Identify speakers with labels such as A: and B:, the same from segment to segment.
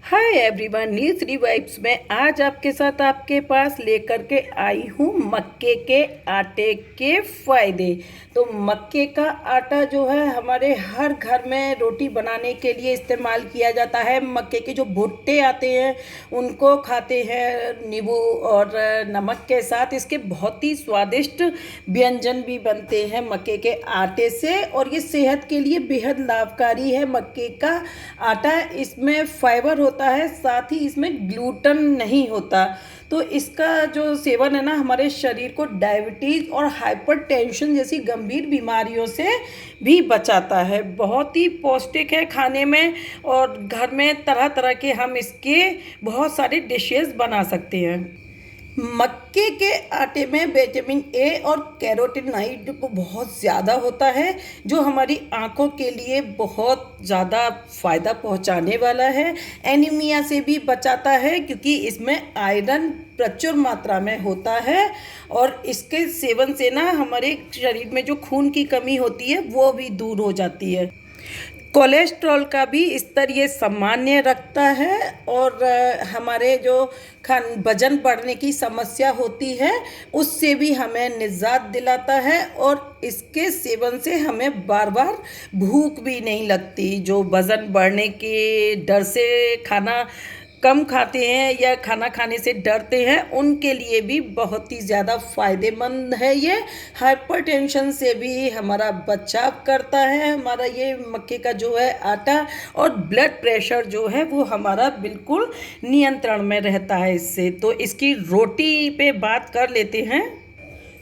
A: Hi everyone, news रिवाइब्स में आज आपके साथ आपके पास लेकर के आई हूँ मक्के के आटे के फ़ायदे। तो मक्के का आटा जो है हमारे हर घर में रोटी बनाने के लिए इस्तेमाल किया जाता है। मक्के के जो भुट्टे आते हैं उनको खाते हैं नींबू और नमक के साथ। इसके बहुत ही स्वादिष्ट व्यंजन भी बनते हैं मक्के के आटे से, और ये सेहत के लिए बेहद लाभकारी है। मक्के का आटा, इसमें फाइबर होता है, साथ ही इसमें ग्लूटन नहीं होता। तो इसका जो सेवन है ना, हमारे शरीर को डायबिटीज़ और हाइपरटेंशन जैसी गंभीर बीमारियों से भी बचाता है। बहुत ही पौष्टिक है खाने में, और घर में तरह तरह के हम इसके बहुत सारे डिशेस बना सकते हैं। मक्के के आटे में विटामिन ए और कैरोटीनॉइड बहुत ज़्यादा होता है, जो हमारी आँखों के लिए बहुत ज़्यादा फ़ायदा पहुँचाने वाला है। एनीमिया से भी बचाता है, क्योंकि इसमें आयरन प्रचुर मात्रा में होता है, और इसके सेवन से ना हमारे शरीर में जो खून की कमी होती है वो भी दूर हो जाती है। कोलेस्ट्रॉल का भी स्तर ये सामान्य रखता है, और हमारे जो वजन बढ़ने की समस्या होती है उससे भी हमें निजात दिलाता है, और इसके सेवन से हमें बार बार भूख भी नहीं लगती। जो वज़न बढ़ने के डर से खाना कम खाते हैं या खाना खाने से डरते हैं, उनके लिए भी बहुत ही ज़्यादा फ़ायदेमंद है। ये हाइपरटेंशन से भी हमारा बचाव करता है, हमारा ये मक्के का जो है आटा, और ब्लड प्रेशर जो है वो हमारा बिल्कुल नियंत्रण में रहता है इससे। तो इसकी रोटी पे बात कर लेते हैं।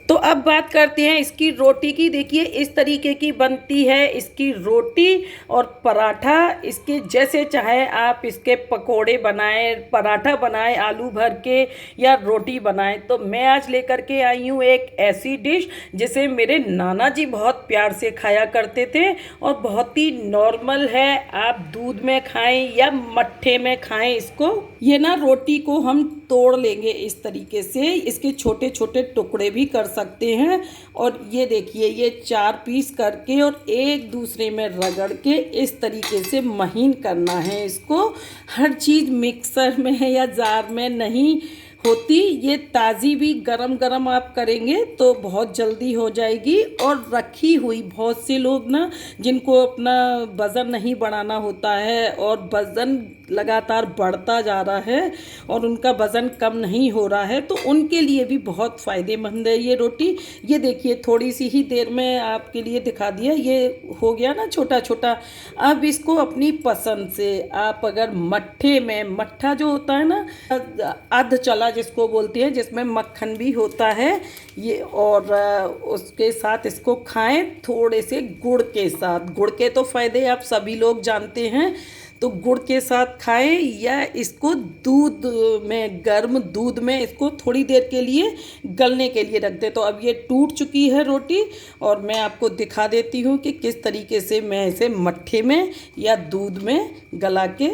A: तो अब बात करते हैं इसकी रोटी की। देखिए इस तरीके की बनती है इसकी रोटी और पराठा। इसके जैसे चाहे आप इसके पकोड़े बनाएं, पराठा बनाएं आलू भर के, या रोटी बनाएं। तो मैं आज लेकर के आई हूँ एक ऐसी डिश जिसे मेरे नाना जी बहुत प्यार से खाया करते थे, और बहुत ही नॉर्मल है। आप दूध में खाएं या मट्ठे में खाएं इसको। ये ना रोटी को हम तोड़ लेंगे इस तरीके से, इसके छोटे छोटे टुकड़े भी कर सकते हैं। और ये देखिए, ये 4 पीस करके और एक दूसरे में रगड़ के इस तरीके से महीन करना है इसको। हर चीज़ मिक्सर में है या जार में नहीं होती। ये ताज़ी भी गरम गरम आप करेंगे तो बहुत जल्दी हो जाएगी। और रखी हुई, बहुत से लोग ना जिनको अपना वज़न नहीं बढ़ाना होता है और वज़न लगातार बढ़ता जा रहा है और उनका वज़न कम नहीं हो रहा है, तो उनके लिए भी बहुत फ़ायदेमंद है ये रोटी। ये देखिए, थोड़ी सी ही देर में आपके लिए दिखा दिया, ये हो गया ना छोटा छोटा। अब इसको अपनी पसंद से आप अगर मट्ठे में, मट्ठा जो होता है ना अध चला जिसको बोलते हैं, जिसमें मक्खन भी होता है ये, और उसके साथ इसको खाएं थोड़े से गुड़ के साथ। गुड़ के तो फ़ायदे आप सभी लोग जानते हैं, तो गुड़ के साथ खाएं, या इसको दूध में, गर्म दूध में इसको थोड़ी देर के लिए गलने के लिए रख दें। तो अब ये टूट चुकी है रोटी, और मैं आपको दिखा देती हूँ कि किस तरीके से मैं इसे मट्ठे में या दूध में गला के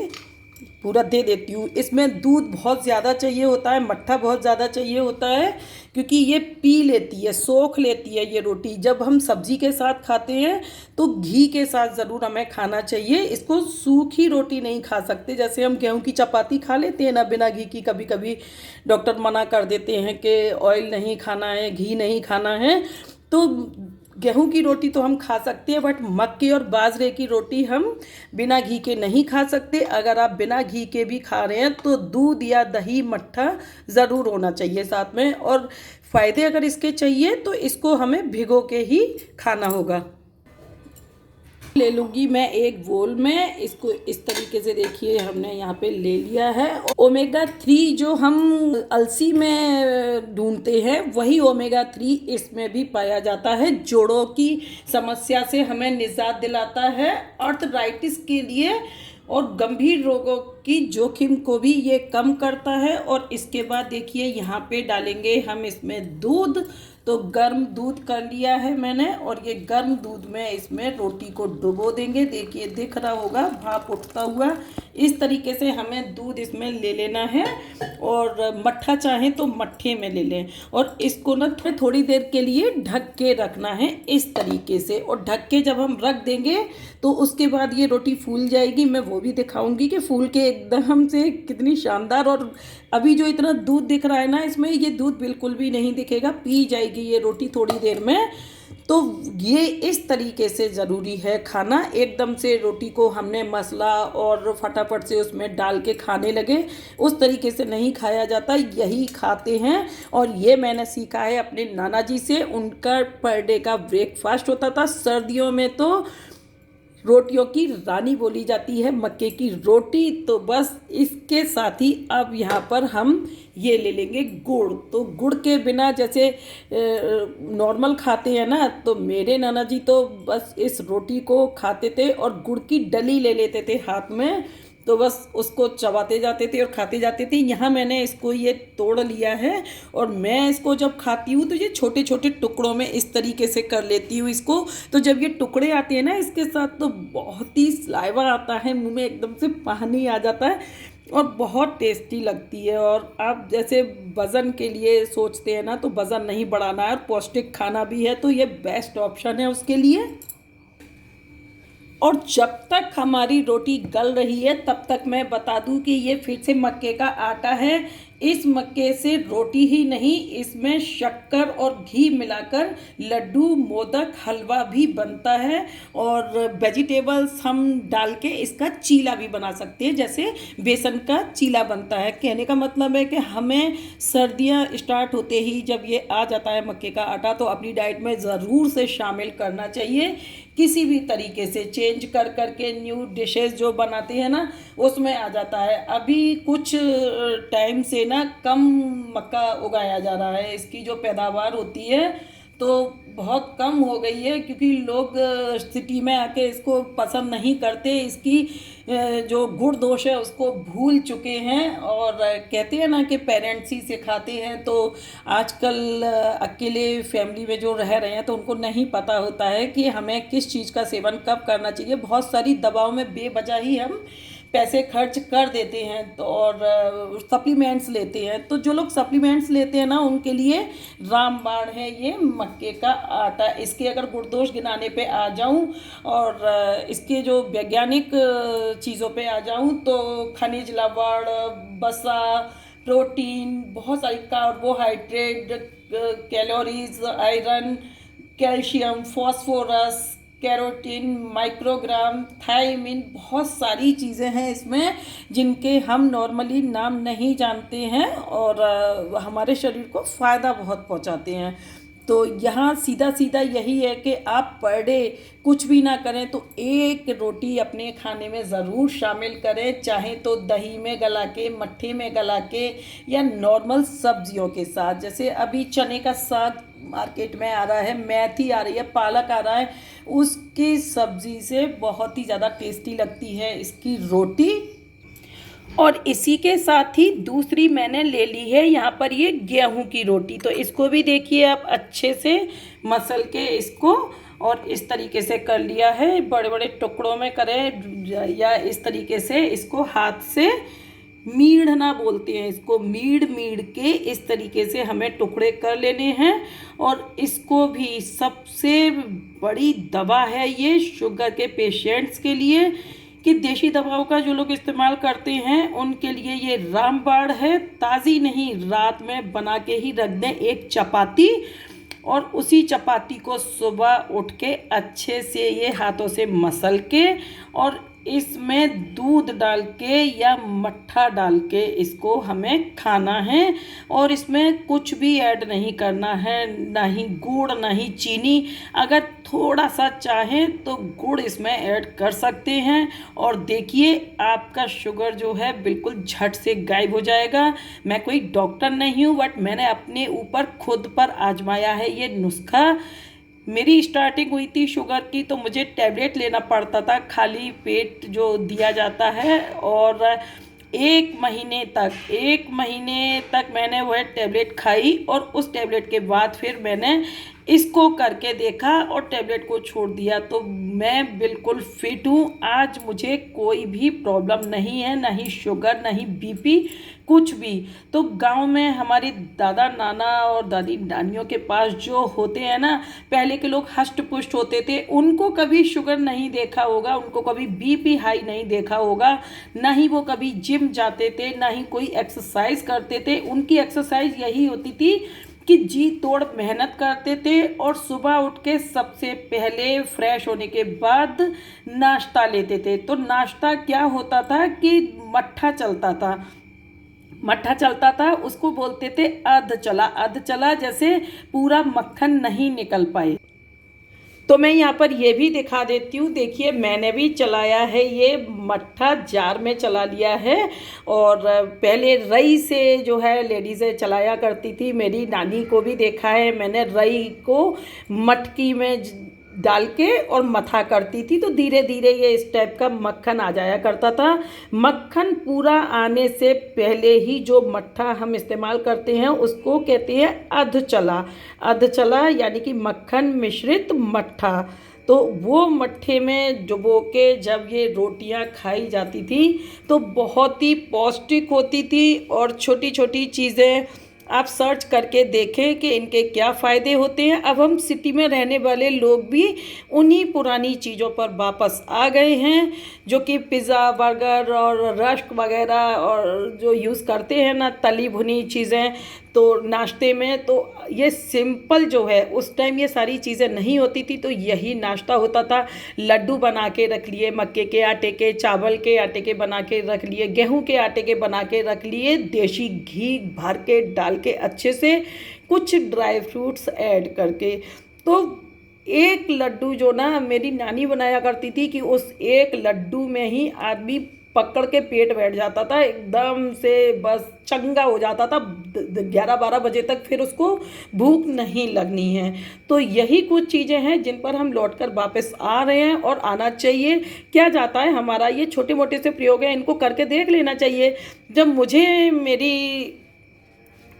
A: पूरा दे देती हूँ। इसमें दूध बहुत ज़्यादा चाहिए होता है, मट्ठा बहुत ज़्यादा चाहिए होता है, क्योंकि ये पी लेती है, सोख लेती है ये रोटी। जब हम सब्जी के साथ खाते हैं तो घी के साथ ज़रूर हमें खाना चाहिए इसको। सूखी रोटी नहीं खा सकते, जैसे हम गेहूं की चपाती खा लेते हैं ना बिना घी की। कभी कभी डॉक्टर मना कर देते हैं कि ऑयल नहीं खाना है, घी नहीं खाना है। तो गेहूं की रोटी तो हम खा सकते हैं, बट मक्के और बाजरे की रोटी हम बिना घी के नहीं खा सकते। अगर आप बिना घी के भी खा रहे हैं तो दूध या दही, मट्ठा ज़रूर होना चाहिए साथ में। और फ़ायदे अगर इसके चाहिए तो इसको हमें भिगो के ही खाना होगा। ले लूँगी मैं एक बोल में इसको। इस तरीके से देखिए हमने यहाँ पे ले लिया है। ओमेगा 3 जो हम अलसी में ढूंढते हैं, वही ओमेगा 3 इसमें भी पाया जाता है। जोड़ों की समस्या से हमें निजात दिलाता है, आर्थराइटिस के लिए, और गंभीर रोगों की जोखिम को भी ये कम करता है। और इसके बाद देखिए यहाँ पे डालेंगे हम इसमें दूध। तो गर्म दूध कर लिया है मैंने और ये गर्म दूध में इसमें रोटी को डुबो देंगे। देखिए दिख रहा होगा भाप उठता हुआ। इस तरीके से हमें दूध इसमें ले लेना है और मट्ठा चाहें तो मट्ठे में ले लें और इसको ना थोड़ी देर के लिए ढक के रखना है इस तरीके से। और ढक के जब हम रख देंगे तो उसके बाद ये रोटी फूल जाएगी। मैं वो भी दिखाऊंगी कि फूल के एकदम से कितनी शानदार। और अभी जो इतना दूध दिख रहा है ना इसमें, ये दूध बिल्कुल भी नहीं दिखेगा, पी जाएगी ये रोटी थोड़ी देर में। तो ये इस तरीके से ज़रूरी है खाना। एकदम से रोटी को हमने मसला और फटाफट से उसमें डाल के खाने लगे, उस तरीके से नहीं खाया जाता, यही खाते हैं। और ये मैंने सीखा है अपने नाना जी से। उनका पर डे का ब्रेकफास्ट होता था। सर्दियों में तो रोटियों की रानी बोली जाती है मक्के की रोटी। तो बस इसके साथ ही अब यहाँ पर हम ये ले लेंगे गुड़। तो गुड़ के बिना जैसे नॉर्मल खाते हैं ना, तो मेरे नाना जी तो बस इस रोटी को खाते थे और गुड़ की डली ले लेते थे हाथ में, तो बस उसको चबाते जाते थे और खाते जाते थे। यहाँ मैंने इसको ये तोड़ लिया है और मैं इसको जब खाती हूँ तो ये छोटे छोटे टुकड़ों में इस तरीके से कर लेती हूँ इसको। तो जब ये टुकड़े आते हैं ना इसके साथ तो बहुत ही सलाइवा आता है, मुंह में एकदम से पानी आ जाता है और बहुत टेस्टी लगती है। और आप जैसे वज़न के लिए सोचते हैं ना, तो वज़न नहीं बढ़ाना है और पौष्टिक खाना भी है, तो ये बेस्ट ऑप्शन है उसके लिए। और जब तक हमारी रोटी गल रही है तब तक मैं बता दूं कि ये फिर से मक्के का आटा है। इस मक्के से रोटी ही नहीं, इसमें शक्कर और घी मिलाकर लड्डू, मोदक, हलवा भी बनता है। और वेजिटेबल्स हम डाल के इसका चीला भी बना सकते हैं, जैसे बेसन का चीला बनता है। कहने का मतलब है कि हमें सर्दियां स्टार्ट होते ही जब ये आ जाता है मक्के का आटा, तो अपनी डाइट में ज़रूर से शामिल करना चाहिए। किसी भी तरीके से चेंज कर करके न्यू डिशेस जो बनाते हैं ना, उसमें आ जाता है। अभी कुछ टाइम से ना कम मक्का उगाया जा रहा है, इसकी जो पैदावार होती है तो बहुत कम हो गई है, क्योंकि लोग सिटी में आके इसको पसंद नहीं करते। इसकी जो गुण दोष है उसको भूल चुके हैं। और कहते हैं ना कि पेरेंट्स ही सिखाते हैं, तो आजकल अकेले फैमिली में जो रह रहे हैं तो उनको नहीं पता होता है कि हमें किस चीज़ का सेवन कब करना चाहिए। बहुत सारी दवाओं में बेवजह ही हम पैसे खर्च कर देते हैं तो और सप्लीमेंट्स लेते हैं। तो जो लोग सप्लीमेंट्स लेते हैं ना, उनके लिए रामबाण है ये मक्के का आटा। इसके अगर गुण दोष गिनाने पे आ जाऊं और इसके जो वैज्ञानिक चीज़ों पे आ जाऊं, तो खनिज लवण, वसा, प्रोटीन, बहुत सारी carbohydrate, calories, iron, calcium, phosphorus, carotene, microgram, thiamine, बहुत सारी चीज़ें हैं इसमें जिनके हम नॉर्मली नाम नहीं जानते हैं और हमारे शरीर को फ़ायदा बहुत पहुंचाते हैं। तो यहाँ सीधा सीधा यही है कि आप पर डे कुछ भी ना करें तो एक रोटी अपने खाने में ज़रूर शामिल करें, चाहे तो दही में गला के, मट्ठे में गला के, या नॉर्मल सब्जियों के साथ। जैसे अभी चने का साग मार्केट में आ रहा है, मेथी आ रही है, पालक आ रहा है, उसकी सब्जी से बहुत ही ज़्यादा टेस्टी लगती है इसकी रोटी। और इसी के साथ ही दूसरी मैंने ले ली है यहाँ पर ये गेहूं की रोटी। तो इसको भी देखिए आप अच्छे से मसल के इसको और इस तरीके से कर लिया है, बड़े बड़े टुकड़ों में करें या इस तरीके से इसको हाथ से मीड़ना बोलते हैं, इसको मीड़ के इस तरीके से हमें टुकड़े कर लेने हैं। और इसको भी सबसे बड़ी दवा है ये शुगर के पेशेंट्स के लिए, कि देशी दवाओं का जो लोग इस्तेमाल करते हैं उनके लिए ये रामबाण है। ताज़ी नहीं, रात में बना के ही रख दें एक चपाती, और उसी चपाती को सुबह उठ के अच्छे से ये हाथों से मसल के और इसमें दूध डाल के या मट्ठा डाल के इसको हमें खाना है। और इसमें कुछ भी ऐड नहीं करना है, ना ही गुड़ ना ही चीनी। अगर थोड़ा सा चाहें तो गुड़ इसमें ऐड कर सकते हैं और देखिए आपका शुगर जो है बिल्कुल झट से गायब हो जाएगा। मैं कोई डॉक्टर नहीं हूँ, बट मैंने अपने ऊपर खुद पर आजमाया है ये नुस्खा। मेरी स्टार्टिंग हुई थी शुगर की तो मुझे टैबलेट लेना पड़ता था, खाली पेट जो दिया जाता है, और 1 महीने तक मैंने वह टैबलेट खाई और उस टैबलेट के बाद फिर मैंने इसको करके देखा और टैबलेट को छोड़ दिया। तो मैं बिल्कुल फिट हूँ। आज मुझे कोई भी प्रॉब्लम नहीं है, ना ही शुगर, ना ही बीपी, कुछ भी। तो गांव में हमारी दादा नाना और दादी नानियों के पास जो होते हैं ना, पहले के लोग हष्ट पुष्ट होते थे, उनको कभी शुगर नहीं देखा होगा, उनको कभी बीपी हाई नहीं देखा होगा, ना ही वो कभी जिम जाते थे, ना ही कोई एक्सरसाइज करते थे। उनकी एक्सरसाइज यही होती थी कि जी तोड़ मेहनत करते थे और सुबह उठ के सबसे पहले फ्रेश होने के बाद नाश्ता लेते थे। तो नाश्ता क्या होता था कि मट्ठा चलता था, उसको बोलते थे अध चला, जैसे पूरा मक्खन नहीं निकल पाए। तो मैं यहाँ पर ये भी दिखा देती हूँ, देखिए मैंने भी चलाया है, ये मट्ठा जार में चला लिया है। और पहले रई से जो है लेडीज़ें चलाया करती थी, मेरी नानी को भी देखा है मैंने, रई को मटकी में डाल के और मथा करती थी, तो धीरे धीरे ये इस टाइप का मक्खन आ जाया करता था। मक्खन पूरा आने से पहले ही जो मट्ठा हम इस्तेमाल करते हैं उसको कहते हैं अध चला यानी कि मक्खन मिश्रित मट्ठा। तो वो मट्ठे में डुबो के जब ये रोटियां खाई जाती थी तो बहुत ही पौष्टिक होती थी। और छोटी छोटी चीज़ें आप सर्च करके देखें कि इनके क्या फ़ायदे होते हैं। अब हम सिटी में रहने वाले लोग भी उन्हीं पुरानी चीज़ों पर वापस आ गए हैं, जो कि पिज़्ज़ा, बर्गर और रस्क वगैरह और जो यूज़ करते हैं ना तली भुनी चीज़ें, तो नाश्ते में तो ये सिंपल जो है, उस टाइम ये सारी चीज़ें नहीं होती थी, तो यही नाश्ता होता था। लड्डू बना के रख लिए, मक्के के आटे के, चावल के आटे के बना के रख लिए, गेहूं के आटे के बना के रख लिए, देसी घी भर के डाल के अच्छे से, कुछ ड्राई फ्रूट्स ऐड करके। तो एक लड्डू जो ना मेरी नानी बनाया करती थी कि उस एक लड्डू में ही आदमी पकड़ के पेट बैठ जाता था, एकदम से बस चंगा हो जाता था 11-12 बजे तक, फिर उसको भूख नहीं लगनी है। तो यही कुछ चीज़ें हैं जिन पर हम लौटकर वापस आ रहे हैं और आना चाहिए। क्या जाता है, हमारा ये छोटे मोटे से प्रयोग है, इनको करके देख लेना चाहिए। जब मुझे मेरी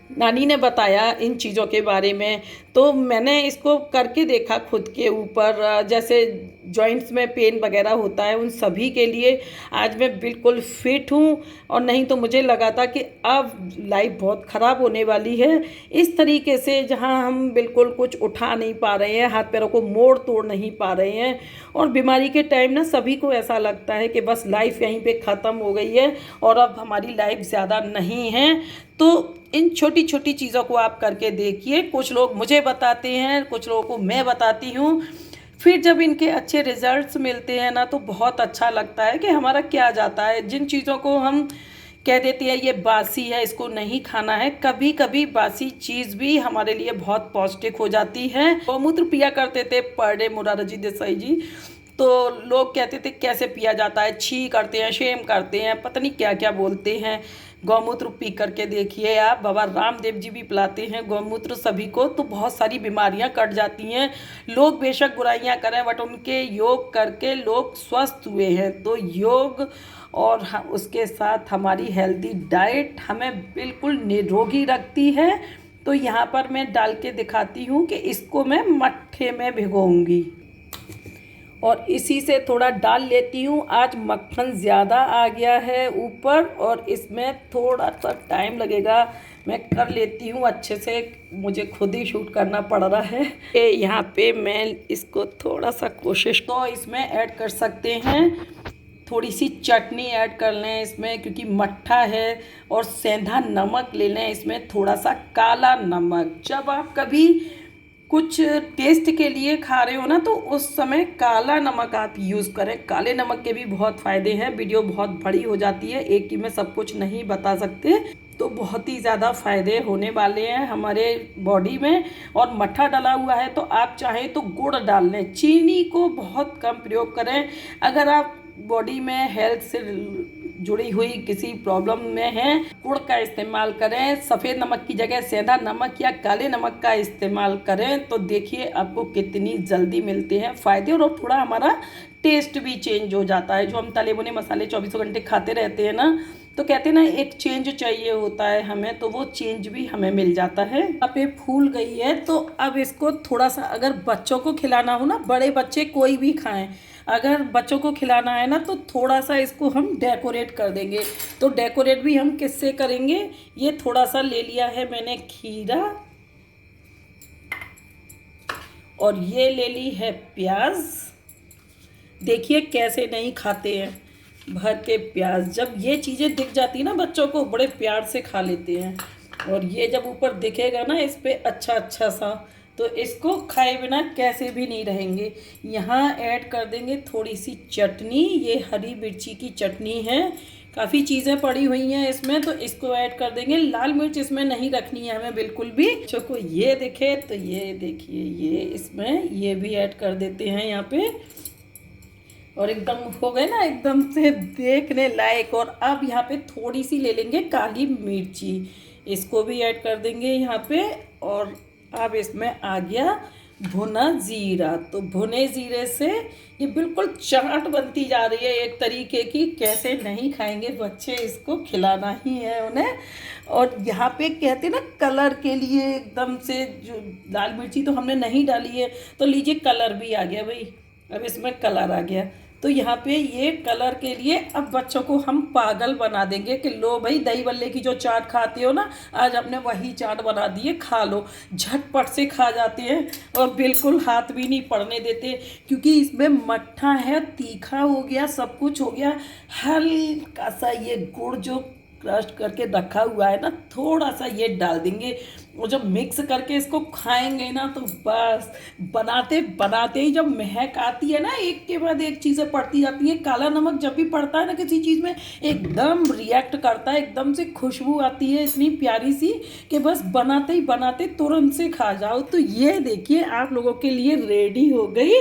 A: नानी ने बताया इन चीज़ों के बारे में, तो मैंने इसको करके देखा खुद के ऊपर। जैसे जॉइंट्स में पेन वगैरह होता है, उन सभी के लिए आज मैं बिल्कुल फिट हूँ। और नहीं तो मुझे लगा था कि अब लाइफ बहुत ख़राब होने वाली है। इस तरीके से जहाँ हम बिल्कुल कुछ उठा नहीं पा रहे हैं, हाथ पैरों को मोड़ तोड़ नहीं पा रहे हैं, और बीमारी के टाइम ना सभी को ऐसा लगता है कि बस लाइफ यहीं पे ख़त्म हो गई है और अब हमारी लाइफ ज़्यादा नहीं है। तो इन छोटी छोटी चीज़ों को आप करके देखिए। कुछ लोग मुझे बताते हैं, कुछ लोगों को मैं बताती हूँ, फिर जब इनके अच्छे रिजल्ट्स मिलते हैं ना तो बहुत अच्छा लगता है कि हमारा क्या जाता है। जिन चीज़ों को हम कह देते हैं ये बासी है, इसको नहीं खाना है, कभी कभी बासी चीज़ भी हमारे लिए बहुत पौष्टिक हो जाती है। गौमूत्र पिया करते थे पर डे मोरारजी देसाई जी, तो लोग कहते थे कैसे पिया जाता है, छी करते हैं, शेम करते हैं, पता नहीं क्या क्या बोलते हैं। गौमूत्र पी करके देखिए आप, बाबा रामदेव जी भी पिलाते हैं गौमूत्र सभी को, तो बहुत सारी बीमारियां कट जाती हैं। लोग बेशक बुराइयां करें बट उनके योग करके लोग स्वस्थ हुए हैं। तो योग और उसके साथ हमारी हेल्दी डाइट हमें बिल्कुल निरोगी रखती है। तो यहाँ पर मैं डाल के दिखाती हूँ कि इसको मैं मट्ठे में भिगोऊंगी और इसी से थोड़ा डाल लेती हूँ। आज मक्खन ज़्यादा आ गया है ऊपर और इसमें थोड़ा सा टाइम लगेगा, मैं कर लेती हूँ अच्छे से, मुझे खुद ही शूट करना पड़ रहा है। यहाँ पे मैं इसको थोड़ा सा कोशिश तो इसमें ऐड कर सकते हैं, थोड़ी सी चटनी ऐड कर लें इसमें क्योंकि मट्ठा है, और सेंधा नमक ले लें इसमें, थोड़ा सा काला नमक। जब आप कभी कुछ टेस्ट के लिए खा रहे हो ना तो उस समय काला नमक आप यूज़ करें। काले नमक के भी बहुत फ़ायदे हैं, वीडियो बहुत बड़ी हो जाती है, एक ही में सब कुछ नहीं बता सकते, तो बहुत ही ज़्यादा फ़ायदे होने वाले हैं हमारे बॉडी में। और मट्ठा डला हुआ है तो आप चाहें तो गुड़ डाल लें, चीनी को बहुत कम प्रयोग करें। अगर आप बॉडी में हेल्थ से जुड़ी हुई किसी प्रॉब्लम में है, गुड़ का इस्तेमाल करें, सफ़ेद नमक की जगह सेंधा नमक या काले नमक का इस्तेमाल करें, तो देखिए आपको कितनी जल्दी मिलते हैं फ़ायदे और थोड़ा हमारा टेस्ट भी चेंज हो जाता है। जो हम तले भुने मसाले 24 घंटे खाते रहते हैं ना, तो कहते हैं ना एक चेंज चाहिए होता है हमें, तो वो चेंज भी हमें मिल जाता है। अब ये फूल गई है तो अब इसको थोड़ा सा, अगर बच्चों को खिलाना हो ना, बड़े बच्चे कोई भी खाएं, अगर बच्चों को खिलाना है ना तो थोड़ा सा इसको हम डेकोरेट कर देंगे। तो डेकोरेट भी हम किससे करेंगे, ये थोड़ा सा ले लिया है मैंने खीरा, और ये ले ली है प्याज। देखिए कैसे नहीं खाते हैं भर के प्याज, जब ये चीज़ें दिख जाती है ना बच्चों को, बड़े प्यार से खा लेते हैं। और ये जब ऊपर दिखेगा ना इस पे अच्छा अच्छा सा, तो इसको खाए बिना कैसे भी नहीं रहेंगे। यहाँ ऐड कर देंगे थोड़ी सी चटनी, ये हरी मिर्ची की चटनी है, काफ़ी चीज़ें पड़ी हुई हैं इसमें, तो इसको ऐड कर देंगे। लाल मिर्च इसमें नहीं रखनी है हमें बिल्कुल भी। बच्चों को ये दिखे तो ये देखिए, ये इसमें ये भी ऐड कर देते हैं यहाँ पे, और एकदम हो गए ना एकदम से देखने लायक। और अब यहाँ पे थोड़ी सी ले लेंगे काली मिर्ची, इसको भी ऐड कर देंगे यहाँ पे। और अब इसमें आ गया भुना जीरा, तो भुने जीरे से ये बिल्कुल चाट बनती जा रही है एक तरीके की। कैसे नहीं खाएंगे बच्चे, इसको खिलाना ही है उन्हें। और यहाँ पे कहते हैं ना कलर के लिए एकदम से, जो लाल मिर्ची तो हमने नहीं डाली है, तो लीजिए कलर भी आ गया भाई, अब इसमें कलर आ गया। तो यहाँ पे ये कलर के लिए अब बच्चों को हम पागल बना देंगे कि लो भाई दही बल्ले की जो चाट खाते हो ना, आज आपने वही चाट बना दी है, खा लो। झटपट से खा जाते हैं और बिल्कुल हाथ भी नहीं पड़ने देते, क्योंकि इसमें मट्ठा है, तीखा हो गया, सब कुछ हो गया। हल्का सा ये गुड़ जो क्रश करके रखा हुआ है ना, थोड़ा सा ये डाल देंगे, और जब मिक्स करके इसको खाएंगे ना तो बस बनाते बनाते ही जब महक आती है ना, एक के बाद एक चीज़ें पड़ती जाती हैं। काला नमक जब भी पड़ता है ना किसी चीज़ में, एकदम रिएक्ट करता है, एकदम से खुशबू आती है इतनी प्यारी सी कि बस बनाते ही बनाते तुरंत से खा जाओ। तो ये देखिए आप लोगों के लिए रेडी हो गई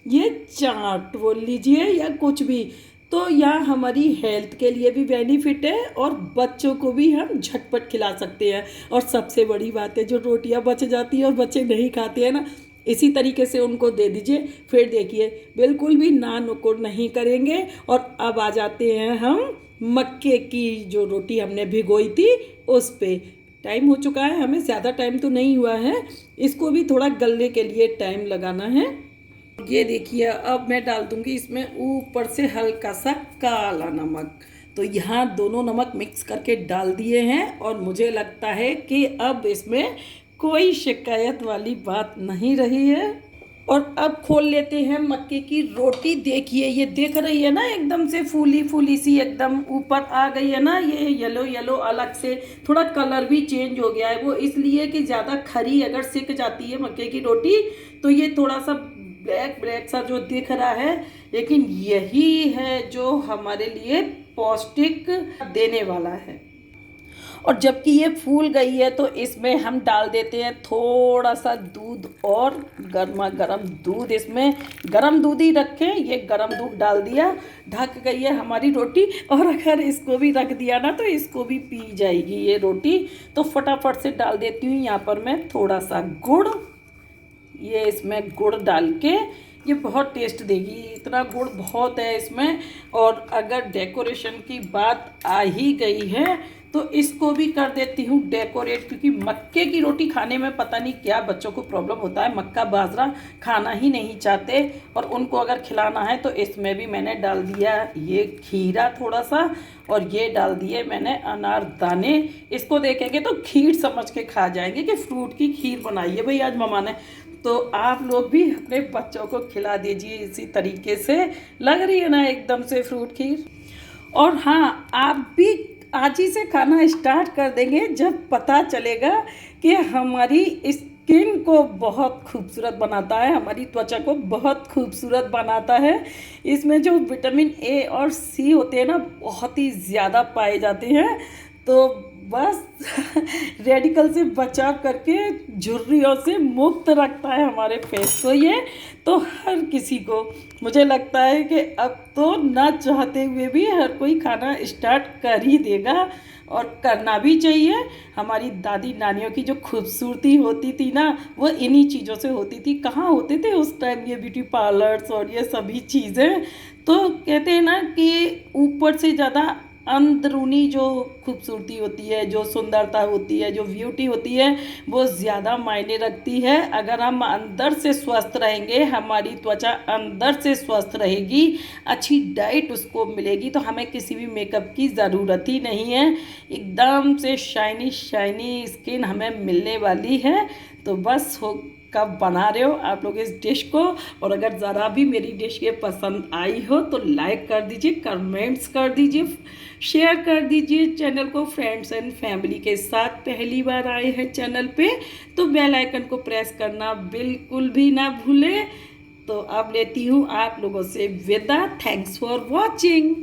A: ये चाट बोल लीजिए या कुछ भी। तो यहाँ हमारी हेल्थ के लिए भी बेनिफिट है और बच्चों को भी हम झटपट खिला सकते हैं। और सबसे बड़ी बात है, जो रोटियाँ बच जाती है और बच्चे नहीं खाते हैं ना, इसी तरीके से उनको दे दीजिए, फिर देखिए बिल्कुल भी ना नुकुर नहीं करेंगे। और अब आ जाते हैं हम मक्के की जो रोटी हमने भिगोई थी उस पे। टाइम हो चुका है, हमें ज़्यादा टाइम तो नहीं हुआ है, इसको भी थोड़ा गलने के लिए टाइम लगाना है। ये देखिए अब मैं डाल दूंगी इसमें ऊपर से हल्का सा काला नमक। तो यहाँ दोनों नमक मिक्स करके डाल दिए हैं, और मुझे लगता है कि अब इसमें कोई शिकायत वाली बात नहीं रही है। और अब खोल लेते हैं मक्के की रोटी। देखिए ये दिख रही है ना एकदम से फूली फूली सी, एकदम ऊपर आ गई है ना, ये येलो येलो अलग से, थोड़ा कलर भी चेंज हो गया है। वो इसलिए कि ज़्यादा खरी अगर सिक जाती है मक्के की रोटी तो ये थोड़ा सा ब्लैक ब्लैक सा जो दिख रहा है, लेकिन यही है जो हमारे लिए पौष्टिक देने वाला है। और जबकि ये फूल गई है तो इसमें हम डाल देते हैं थोड़ा सा दूध, और गर्मा गर्म दूध, इसमें गर्म दूध ही रखें, ये गर्म दूध डाल दिया, ढक गई है हमारी रोटी। और अगर इसको भी रख दिया ना तो इसको भी पी जाएगी ये रोटी। तो फटाफट से डाल देती हूँ यहाँ पर मैं थोड़ा सा गुड़, ये इसमें गुड़ डाल के ये बहुत टेस्ट देगी, इतना गुड़ बहुत है इसमें। और अगर डेकोरेशन की बात आ ही गई है तो इसको भी कर देती हूँ डेकोरेट, क्योंकि मक्के की रोटी खाने में पता नहीं क्या बच्चों को प्रॉब्लम होता है, मक्का बाजरा खाना ही नहीं चाहते, और उनको अगर खिलाना है तो इसमें भी मैंने डाल दिया ये खीरा थोड़ा सा, और ये डाल दिए मैंने अनारदाने। इसको देखेंगे तो खीर समझ के खा जाएंगे कि फ्रूट की खीर बनाई है भाई आज ममा ने। तो आप लोग भी अपने बच्चों को खिला दीजिए इसी तरीके से, लग रही है ना एकदम से फ्रूट खीर। और हाँ, आप भी आज ही से खाना स्टार्ट कर देंगे जब पता चलेगा कि हमारी स्किन को बहुत खूबसूरत बनाता है, हमारी त्वचा को बहुत खूबसूरत बनाता है। इसमें जो विटामिन ए और सी होते हैं ना, बहुत ही ज़्यादा पाए जाते हैं। तो बस रेडिकल से बचाव करके झुर्रियों से मुक्त रखता है हमारे फेस को ये। तो हर किसी को मुझे लगता है कि अब तो ना चाहते हुए भी हर कोई खाना स्टार्ट कर ही देगा। और करना भी चाहिए। हमारी दादी नानियों की जो खूबसूरती होती थी ना, वो इन्हीं चीज़ों से होती थी। कहाँ होते थे उस टाइम ये ब्यूटी पार्लर्स और ये सभी चीज़ें। तो कहते हैं ना कि ऊपर से ज़्यादा अंदरूनी जो खूबसूरती होती है, जो सुंदरता होती है, जो ब्यूटी होती है, वो ज़्यादा मायने रखती है। अगर हम अंदर से स्वस्थ रहेंगे, हमारी त्वचा अंदर से स्वस्थ रहेगी, अच्छी डाइट उसको मिलेगी, तो हमें किसी भी मेकअप की ज़रूरत ही नहीं है। एकदम से शाइनी शाइनी स्किन हमें मिलने वाली है। तो बस हो, कब बना रहे हो आप लोग इस डिश को, और अगर ज़रा भी मेरी डिश ये पसंद आई हो तो लाइक कर दीजिए, कमेंट्स कर दीजिए, शेयर कर दीजिए चैनल को फ्रेंड्स एंड फैमिली के साथ। पहली बार आए हैं चैनल पे तो बेल आइकन को प्रेस करना बिल्कुल भी ना भूलें। तो अब लेती हूँ आप लोगों से विदा। Thanks for watching.